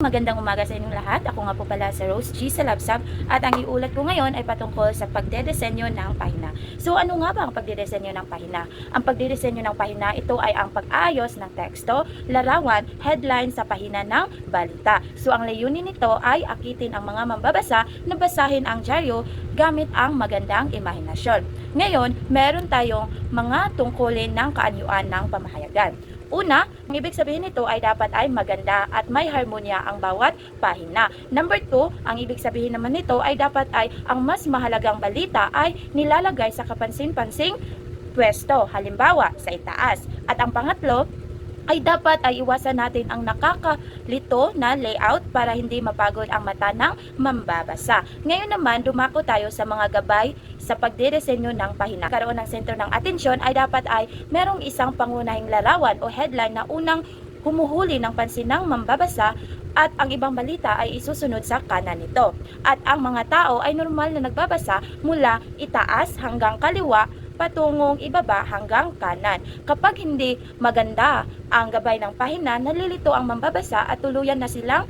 Magandang umaga sa inyong lahat. Ako nga po pala si Rose G. Salabsab at ang iulat ko ngayon ay patungkol sa pagdedesenyo ng pahina. So ano nga ba ang pagdedesenyo ng pahina? Ang pagdedesenyo ng pahina, ito ay ang pag-aayos ng teksto, larawan, headline sa pahina ng balita. So ang layunin nito ay akitin ang mga mambabasa na basahin ang dyaryo gamit ang magandang imahinasyon. Ngayon, meron tayong mga tungkulin ng kaanyuan ng pamahayagan. Una, ang ibig sabihin nito ay dapat ay maganda at may harmonya ang bawat pahina. Number 2, ang ibig sabihin naman nito ay dapat ay ang mas mahalagang balita ay nilalagay sa kapansin-pansing pwesto, halimbawa sa itaas. At ang pangatlo, ay dapat ay iwasan natin ang nakakalito na layout para hindi mapagod ang mata ng mambabasa. Ngayon naman, dumako tayo sa mga gabay sa pagdidesenyo ng pahina. Karoon ng sentro ng atensyon ay dapat ay merong isang pangunahing larawan o headline na unang humuhuli ng pansin ng mambabasa at ang ibang balita ay isusunod sa kanan nito. At ang mga tao ay normal na nagbabasa mula itaas hanggang kaliwa patungong ibaba hanggang kanan. Kapag hindi maganda ang gabay ng pahina, nalilito ang mambabasa at tuluyan na silang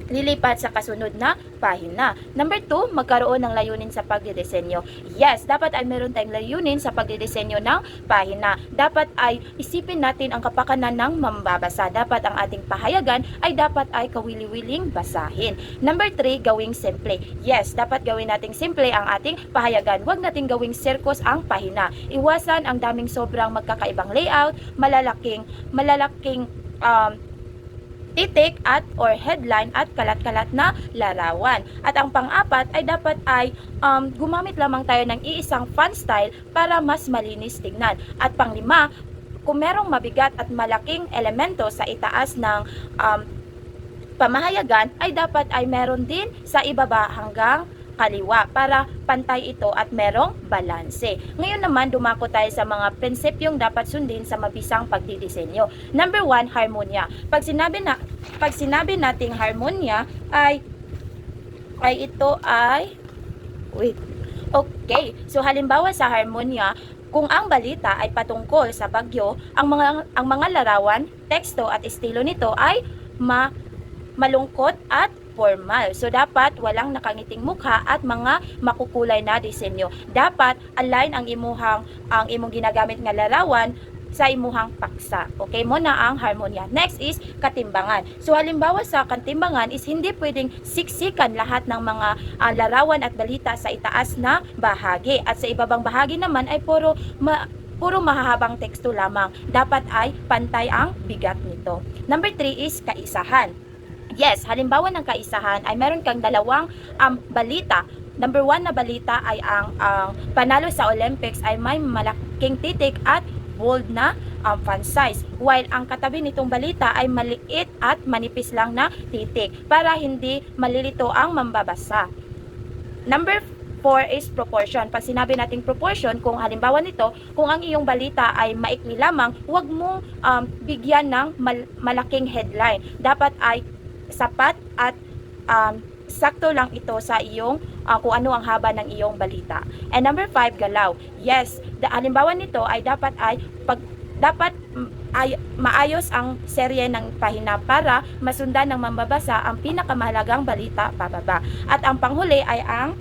lilipat sa kasunod na pahina. Number 2, magkaroon ng layunin sa pagdidesenyo. Yes, dapat ay meron tayong layunin sa pagdidesenyo ng pahina. Dapat ay isipin natin ang kapakanan ng mambabasa. Dapat ang ating pahayagan ay dapat ay kawili-wiling basahin. Number 3, gawing simple. Yes, dapat gawin nating simple ang ating pahayagan. Huwag nating gawing circus ang pahina. Iwasan ang daming sobrang magkakaibang layout, malalaking titik at or headline at kalat-kalat na larawan. At ang pang-apat ay dapat ay gumamit lamang tayo ng iisang font style para mas malinis tignan. At pang-lima, kung merong mabigat at malaking elemento sa itaas ng pamahayagan, ay dapat ay meron din sa ibaba hanggang kaliwa para pantay ito at merong balanse. Ngayon naman, dumako tayo sa mga prinsipyong dapat sundin sa mabisang pagdidisenyo. Number 1, harmonya. Pag sinabi nating harmonya ay ito ay okay. So halimbawa sa harmonya, kung ang balita ay patungkol sa bagyo, ang mga larawan, teksto at estilo nito ay malungkot at formal. So dapat walang nakangiting mukha at mga makukulay na disenyo. Dapat align ang imong ginagamit nga larawan sa imuhang paksa. Okay mo na ang harmonya. Next is katimbangan. So halimbawa sa katimbangan is hindi pwedeng siksikan lahat ng mga larawan at balita sa itaas na bahagi. At sa ibabang bahagi naman ay puro mahahabang teksto lamang. Dapat ay pantay ang bigat nito. Number 3 is kaisahan. Yes, halimbawa ng kaisahan ay meron kang dalawang balita. Number 1 na balita ay ang panalo sa Olympics ay may malaking titik at bold na font size. While ang katabi nitong balita ay maliit at manipis lang na titik para hindi malilito ang mambabasa. Number 4 is proportion. Pag sinabi nating proportion, kung halimbawa nito, kung ang iyong balita ay maikli lamang, huwag mong bigyan ng malaking headline. Dapat ay sapat at sakto lang ito sa iyong kung ano ang haba ng iyong balita. And number 5, galaw. Yes, halimbawa nito ay dapat maayos ang serye ng pahina para masundan ng mambabasa ang pinakamahalagang balita pababa. At ang panghuli ay ang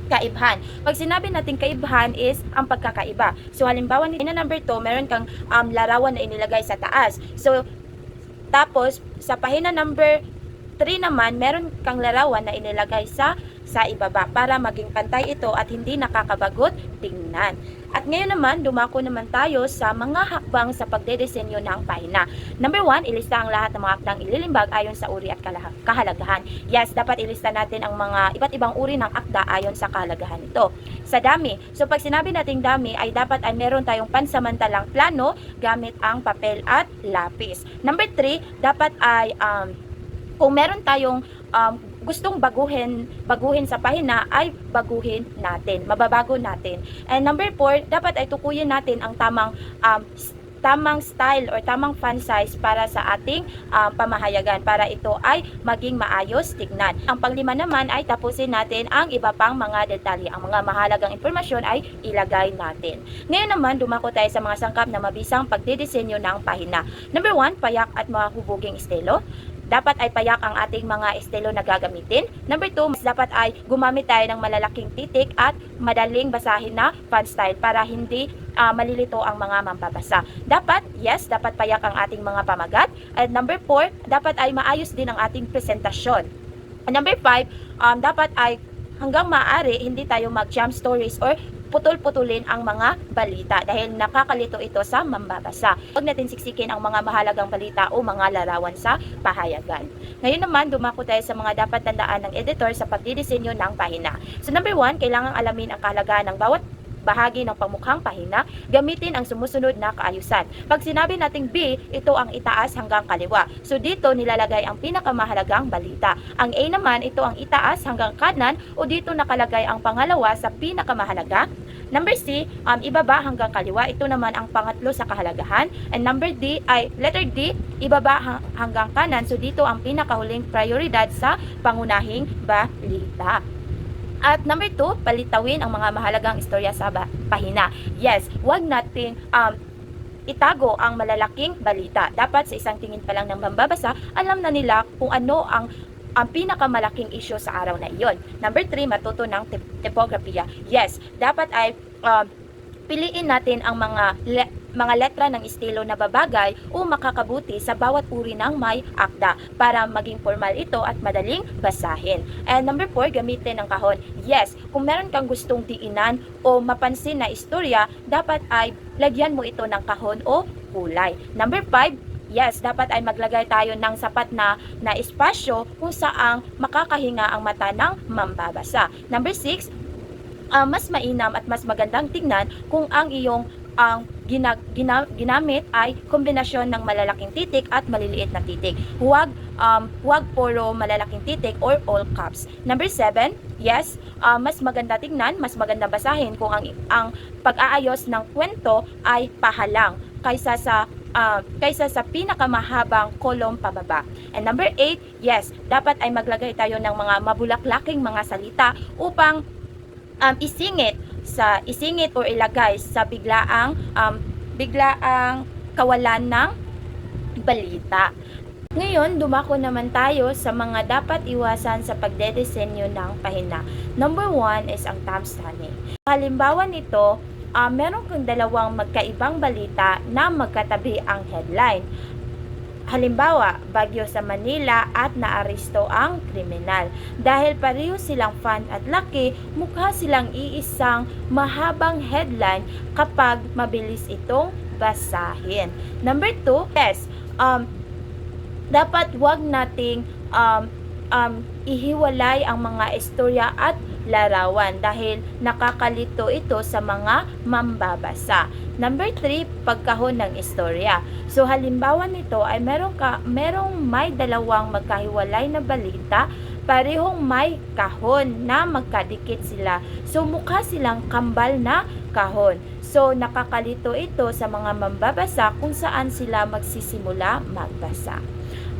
kaibhan. Pag sinabi natin kaibhan is ang pagkakaiba. So halimbawa nito na number 2, meron kang larawan na inilagay sa taas. So tapos sa pahina number 3 naman, meron kang larawan na inilagay sa ibaba para maging pantay ito at hindi nakakabagot tingnan. At ngayon naman, dumako naman tayo sa mga hakbang sa pagdedesenyo ng pahina. Number 1, ilista ang lahat ng mga akdang ililimbag ayon sa uri at kahalagahan. Yes, dapat ilista natin ang mga iba't ibang uri ng akda ayon sa kahalagahan nito. Sa dami. So pag sinabi nating dami ay dapat ay meron tayong pansamantalang plano gamit ang papel at lapis. Number 3, dapat ay kung meron tayong gustong baguhin sa pahina ay baguhin natin, mababago natin. And number 4, dapat ay tukuyin natin ang tamang style or tamang font size para sa ating pamahayagan para ito ay maging maayos tignan. Ang panglima naman ay tapusin natin ang iba pang mga detalye. Ang mga mahalagang impormasyon ay ilagay natin. Ngayon naman, dumako tayo sa mga sangkap na mabisang pagdidisenyo ng pahina. Number 1, payak at mahubuging estilo. dapat ay payak ang ating mga estilo na gagamitin. Number 2, mas dapat ay gumamit tayo ng malalaking titik at madaling basahin na font style para hindi malilito ang mga mambabasa. Dapat payak ang ating mga pamagat. At number 4, dapat ay maayos din ang ating presentasyon. And number 5, dapat ay hanggang maaari hindi tayo mag-jump stories or putol-putulin ang mga balita dahil nakakalito ito sa mambabasa. Huwag natin siksikin ang mga mahalagang balita o mga larawan sa pahayagan. Ngayon naman, dumako tayo sa mga dapat tandaan ng editor sa pagdidisenyo ng pahina. So number 1, kailangang alamin ang kahalagaan ng bawat bahagi ng pamukhang pahina, gamitin ang sumusunod na kaayusan. Pag sinabi nating B, ito ang itaas hanggang kaliwa. So dito nilalagay ang pinakamahalagang balita. Ang A naman, ito ang itaas hanggang kanan o dito nakalagay ang pangalawa sa pinakamahalaga. Number C, ibaba hanggang kaliwa. Ito naman ang pangatlo sa kahalagahan. And letter D, ibaba hanggang kanan. So dito ang pinakahuling prioridad sa pangunahing balita. At number 2, palitawin ang mga mahalagang istorya sa pahina. Yes, huwag nating itago ang malalaking balita. Dapat sa isang tingin pa lang ng mambabasa, alam na nila kung ano ang pinakamalaking issue sa araw na iyon. Number 3, matuto ng typography. Yes, dapat ay piliin natin ang mga letra ng estilo na babagay o makakabuti sa bawat uri ng may akda para maging formal ito at madaling basahin. And number 4, gamitin ang kahon. Yes, kung meron kang gustong diinan o mapansin na istorya, dapat ay lagyan mo ito ng kahon o kulay. Number 5, yes, dapat ay maglagay tayo ng sapat na espasyo kung saang makakahinga ang mata ng mambabasa. Number 6, mas mainam at mas magandang tignan kung ang iyong ginamit ay kombinasyon ng malalaking titik at maliliit na titik. Huwag puro malalaking titik or all caps. Number 7, yes, mas maganda tignan, mas maganda basahin kung ang pag-aayos ng kwento ay pahalang kaysa sa pinakamahabang kolom pababa. And number 8, yes, dapat ay maglagay tayo ng mga mabulaklaking mga salita upang isingit o ilagay sa biglaang kawalan ng balita. Ngayon, dumako naman tayo sa mga dapat iwasan sa pagdedesenyo ng pahina. Number 1 is ang thumbstaining. Halimbawa nito, meron kang dalawang magkaibang balita na magkatabi ang headline. Halimbawa, bagyo sa Manila at naaresto ang kriminal. Dahil pareho silang font at laki, mukha silang iisang mahabang headline kapag mabilis itong basahin. Number 2, yes, dapat wag nating ihiwalay ang mga istorya at larawan dahil nakakalito ito sa mga mambabasa. Number 3, pagkahon ng istorya. So halimbawa nito ay merong may dalawang magkahiwalay na balita, parehong may kahon na magkadikit sila. So mukha silang kambal na kahon. So nakakalito ito sa mga mambabasa kung saan sila magsisimula magbasa.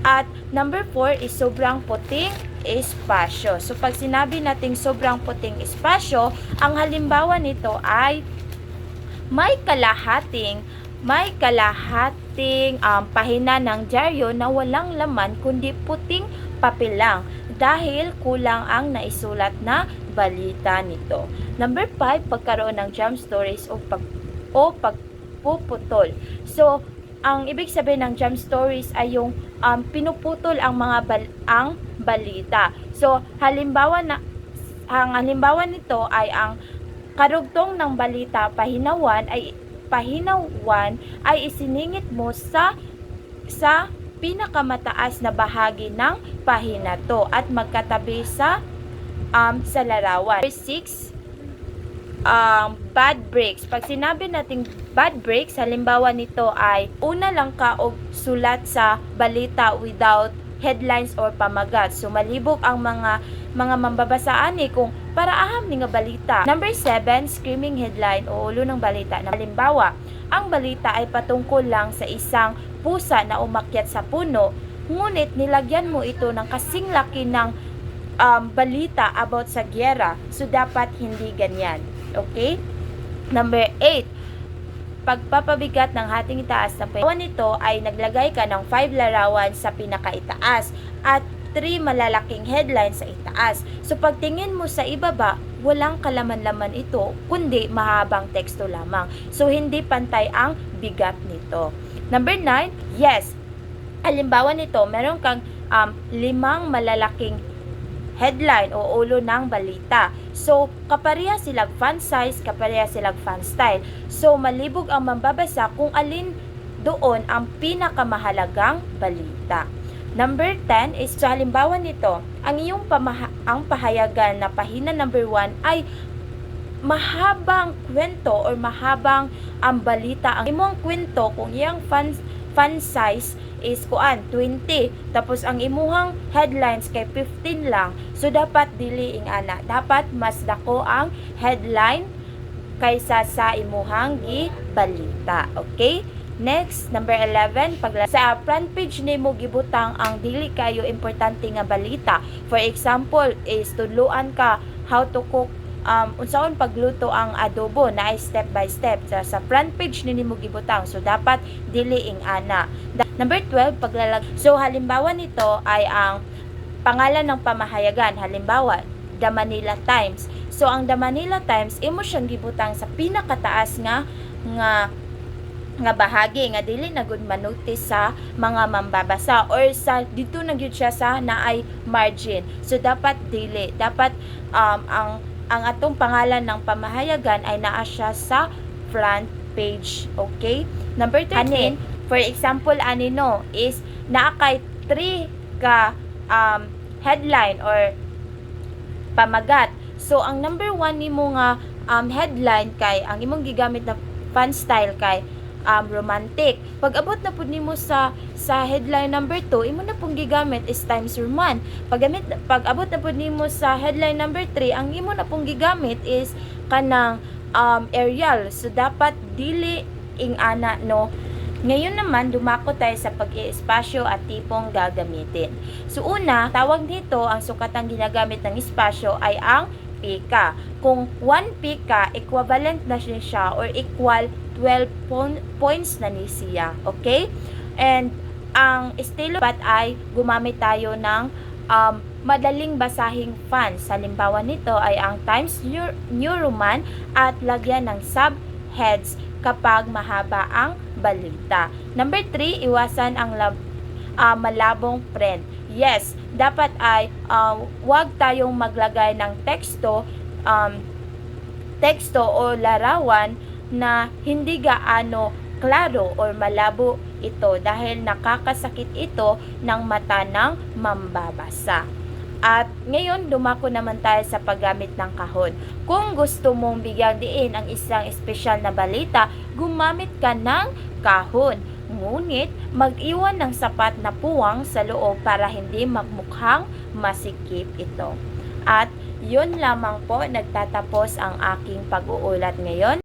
At number 4 is sobrang puting espasyo. So pag sinabi nating sobrang puting espasyo, ang halimbawa nito ay may kalahating pahina ng dyaryo na walang laman kundi puting papel lang dahil kulang ang naisulat na balita nito. Number 5, pagkaroon ng jump stories o pagpuputol. So ang ibig sabihin ng jump stories ay yung pinuputol ang balita. So ang halimbawa nito ay ang karugtong ng balita pahinawan ay isiningit mo sa pinakamataas na bahagi ng pahina to at magkatabi sa larawan. Number 6, bad breaks. Pag sinabi nating bad breaks, halimbawa nito ay una lang ka og sulat sa balita without headlines or pamagat. So malibog ang mga mambabasaan kung para aham ni nga balita. Number 7, screaming headline o ulo ng balita. Halimbawa, ang balita ay patungkol lang sa isang pusa na umakyat sa puno, ngunit nilagyan mo ito ng kasing laki ng balita about sa gyera. So dapat hindi ganyan. Okay? Number 8, pagpapabigat ng hating itaas na larawan nito ay naglagay ka ng 5 larawan sa pinakaitaas at 3 malalaking headline sa itaas. So pagtingin mo sa ibaba, walang kalaman-laman ito, kundi mahabang teksto lamang. So hindi pantay ang bigat nito. Number 9, yes. Halimbawa nito, meron kang 5 malalaking headline o ulo ng balita. So, kapareha silang font size, kapareha silang font style. So, malibog ang mambabasa kung alin doon ang pinakamahalagang balita. Number 10 is, sa halimbawa nito, ang iyong pahayagan na pahina number 1 ay mahabang kwento or mahabang ang balita. Ang imong kwento, kung iyang font size is 20, tapos ang imuhang headlines kay 15 lang, so dapat dili ing ana, dapat mas dako ang headline kaysa sa imuhang gibalita. Okay, next, number 11, sa front page nimo gibutang ang dili kayo importante nga balita. For example is tudloan ka how to cook unsaon pagluto ang adobo na ay step by step sa front page nimo gibutang, so dapat dili ing ana. Number 12, paglalagay. So halimbawa nito ay ang pangalan ng pamahayagan, halimbawa The Manila Times. So ang The Manila Times imo siyang gibutang sa pinakataas nga bahagi nga dili na gud manotice sa mga mambabasa or sa dito na gyud siya sa naay margin. So dapat dili, dapat ang atong pangalan ng pamahayagan ay naa siya sa front page. Okay? Number 13, for example, anino is naa kay 3 ka headline or pamagat. So, ang number 1 nimo nga headline kay, ang imong gigamit na font style kay romantic. Pag abot na pud nimo sa headline number 2, imo na pong gigamit is Times Roman. Pag abot na pud nimo sa headline number 3, ang imo na pong gigamit is kanang Arial. So dapat dili ing ana, no. Ngayon naman, dumako tayo sa pag-iespasyo at tipong gagamitin. So una, tawag dito, ang sukatang ginagamit ng espasyo ay ang pika. Kung 1 pika, equivalent na siya or equal 12 points na ni siya. Okay? And ang estilo pat ay gumamit tayo ng madaling basahing fonts. Halimbawa nito ay ang Times New Roman at lagyan ng subheads kapag mahaba ang balita. Number 3, iwasan ang malabong print. Yes, dapat ay wag tayong maglagay ng teksto o larawan na hindi gaano klaro or malabo ito dahil nakakasakit ito ng mata ng mambabasa. At ngayon, dumako naman tayo sa paggamit ng kahon. Kung gusto mong bigyang diin ang isang espesyal na balita, gumamit ka ng kahon. Ngunit, mag-iwan ng sapat na puwang sa loob para hindi magmukhang masikip ito. At yun lamang po, nagtatapos ang aking pag-uulat ngayon.